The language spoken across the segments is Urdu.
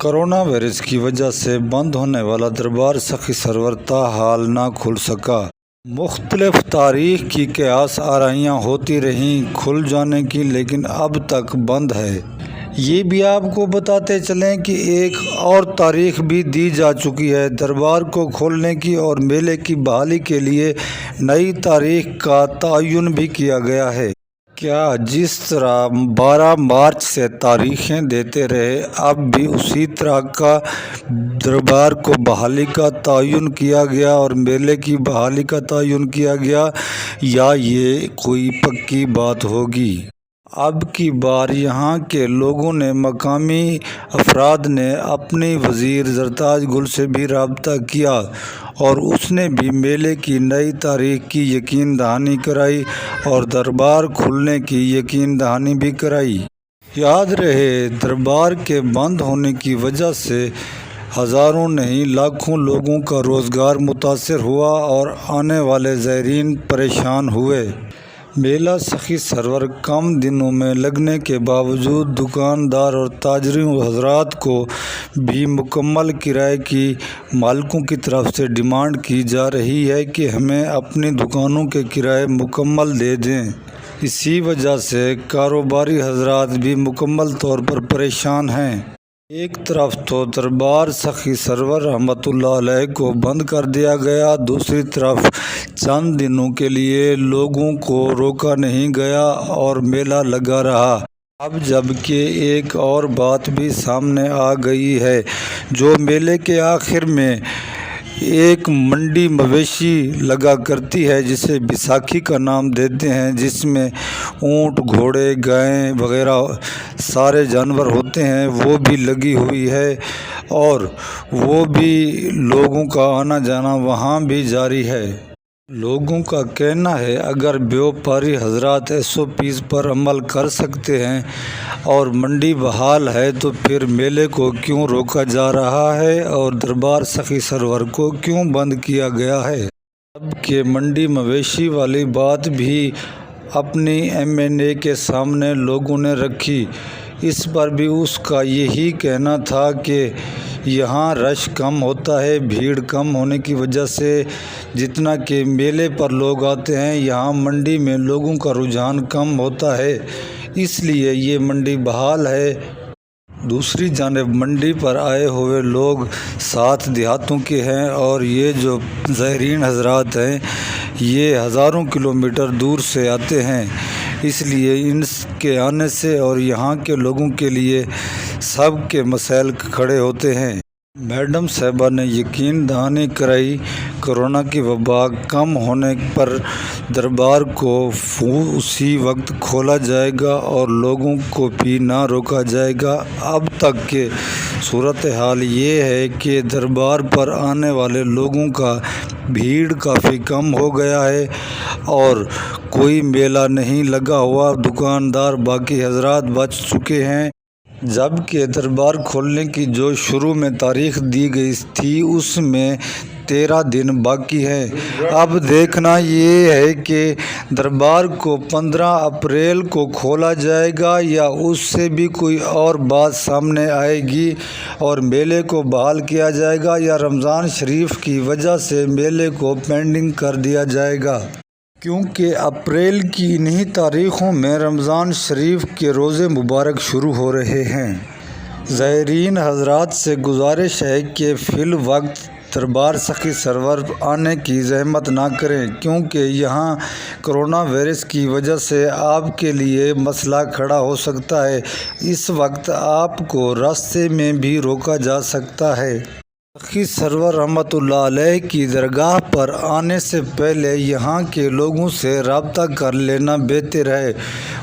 کرونا وائرس کی وجہ سے بند ہونے والا دربار سخی سرور تاحال نہ کھل سکا۔ مختلف تاریخ کی قیاس آرائیاں ہوتی رہیں کھل جانے کی، لیکن اب تک بند ہے۔ یہ بھی آپ کو بتاتے چلیں کہ ایک اور تاریخ بھی دی جا چکی ہے دربار کو کھولنے کی، اور میلے کی بحالی کے لیے نئی تاریخ کا تعین بھی کیا گیا ہے۔ کیا جس طرح 12 مارچ سے تاریخیں دیتے رہے، اب بھی اسی طرح کا دربار کو بحالی کا تعین کیا گیا اور میلے کی بحالی کا تعین کیا گیا، یا یہ کوئی پکی بات ہوگی؟ اب کی بار یہاں کے لوگوں نے، مقامی افراد نے اپنی وزیر زرتاج گل سے بھی رابطہ کیا اور اس نے بھی میلے کی نئی تاریخ کی یقین دہانی کرائی اور دربار کھلنے کی یقین دہانی بھی کرائی۔ یاد رہے، دربار کے بند ہونے کی وجہ سے ہزاروں نہیں لاکھوں لوگوں کا روزگار متاثر ہوا اور آنے والے زائرین پریشان ہوئے۔ میلہ سخی سرور کم دنوں میں لگنے کے باوجود دکاندار اور تاجروں حضرات کو بھی مکمل کرائے کی مالکوں کی طرف سے ڈیمانڈ کی جا رہی ہے کہ ہمیں اپنی دکانوں کے کرائے مکمل دے دیں۔ اسی وجہ سے کاروباری حضرات بھی مکمل طور پر پریشان ہیں۔ ایک طرف تو دربار سخی سرور رحمۃ اللہ علیہ کو بند کر دیا گیا، دوسری طرف چند دنوں کے لیے لوگوں کو روکا نہیں گیا اور میلہ لگا رہا۔ اب جبکہ ایک اور بات بھی سامنے آ گئی ہے، جو میلے کے آخر میں ایک منڈی مویشی لگا کرتی ہے جسے بیساکھی کا نام دیتے ہیں، جس میں اونٹ، گھوڑے، گائیں وغیرہ سارے جانور ہوتے ہیں، وہ بھی لگی ہوئی ہے اور وہ بھی لوگوں کا آنا جانا وہاں بھی جاری ہے۔ لوگوں کا کہنا ہے اگر بیوپاری حضرات SOPs پر عمل کر سکتے ہیں اور منڈی بحال ہے تو پھر میلے کو کیوں روکا جا رہا ہے اور دربار سخی سرور کو کیوں بند کیا گیا ہے؟ جبکہ منڈی مویشی والی بات بھی اپنی MNA کے سامنے لوگوں نے رکھی، اس پر بھی اس کا یہی کہنا تھا کہ یہاں رش کم ہوتا ہے، بھیڑ کم ہونے کی وجہ سے جتنا کہ میلے پر لوگ آتے ہیں، یہاں منڈی میں لوگوں کا رجحان کم ہوتا ہے، اس لیے یہ منڈی بحال ہے۔ دوسری جانب منڈی پر آئے ہوئے لوگ 7 دیہاتوں کے ہیں اور یہ جو زائرین حضرات ہیں یہ ہزاروں کلومیٹر دور سے آتے ہیں، اس لیے ان کے آنے سے اور یہاں کے لوگوں کے لیے سب کے مسائل کھڑے ہوتے ہیں۔ میڈم صاحبہ نے یقین دہانی کرائی، کرونا کی وبا کم ہونے پر دربار کو اسی وقت کھولا جائے گا اور لوگوں کو بھی نہ روکا جائے گا۔ اب تک کے صورتحال یہ ہے کہ دربار پر آنے والے لوگوں کا بھیڑ کافی کم ہو گیا ہے اور کوئی میلہ نہیں لگا ہوا، دکاندار باقی حضرات بچ چکے ہیں۔ جبکہ دربار کھولنے کی جو شروع میں تاریخ دی گئی تھی اس میں 13 دن باقی ہیں۔ اب دیکھنا یہ ہے کہ دربار کو 15 اپریل کو کھولا جائے گا یا اس سے بھی کوئی اور بات سامنے آئے گی اور میلے کو بحال کیا جائے گا، یا رمضان شریف کی وجہ سے میلے کو پینڈنگ کر دیا جائے گا، کیونکہ اپریل کی انہی تاریخوں میں رمضان شریف کے روزے مبارک شروع ہو رہے ہیں۔ زائرین حضرات سے گزارش ہے کہ فی الوقت دربار سخی سرور آنے کی زحمت نہ کریں، کیونکہ یہاں کرونا وائرس کی وجہ سے آپ کے لیے مسئلہ کھڑا ہو سکتا ہے۔ اس وقت آپ کو راستے میں بھی روکا جا سکتا ہے۔ سخی سرور رحمۃ اللہ علیہ کی درگاہ پر آنے سے پہلے یہاں کے لوگوں سے رابطہ کر لینا بہتر ہے۔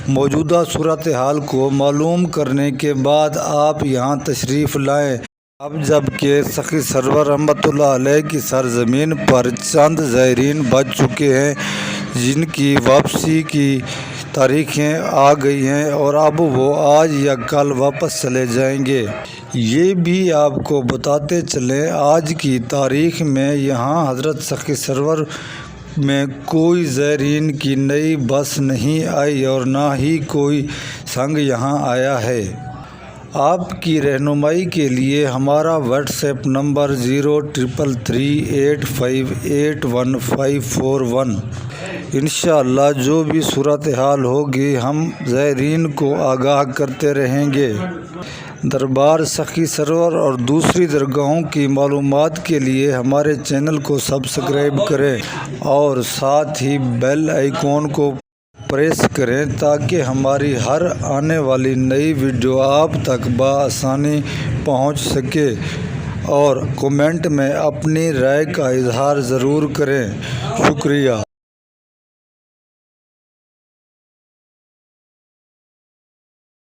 موجودہ صورتحال کو معلوم کرنے کے بعد آپ یہاں تشریف لائیں۔ اب جبکہ سخی سرور رحمۃ اللہ علیہ کی سرزمین پر چند زائرین بچ چکے ہیں جن کی واپسی کی تاریخیں آ گئی ہیں اور اب وہ آج یا کل واپس چلے جائیں گے۔ یہ بھی آپ کو بتاتے چلیں آج کی تاریخ میں یہاں حضرت سخی سرور میں کوئی زائرین کی نئی بس نہیں آئی اور نہ ہی کوئی سنگ یہاں آیا ہے۔ آپ کی رہنمائی کے لیے ہمارا واٹس ایپ نمبر 0333858141 انشاءاللہ جو بھی صورتحال ہوگی ہم زائرین کو آگاہ کرتے رہیں گے۔ دربار سخی سرور اور دوسری درگاہوں کی معلومات کے لیے ہمارے چینل کو سبسکرائب کریں اور ساتھ ہی بیل آئیکن کو پریس کریں تاکہ ہماری ہر آنے والی نئی ویڈیو آپ تک بآسانی پہنچ سکے، اور کمنٹ میں اپنی رائے کا اظہار ضرور کریں۔ شکریہ۔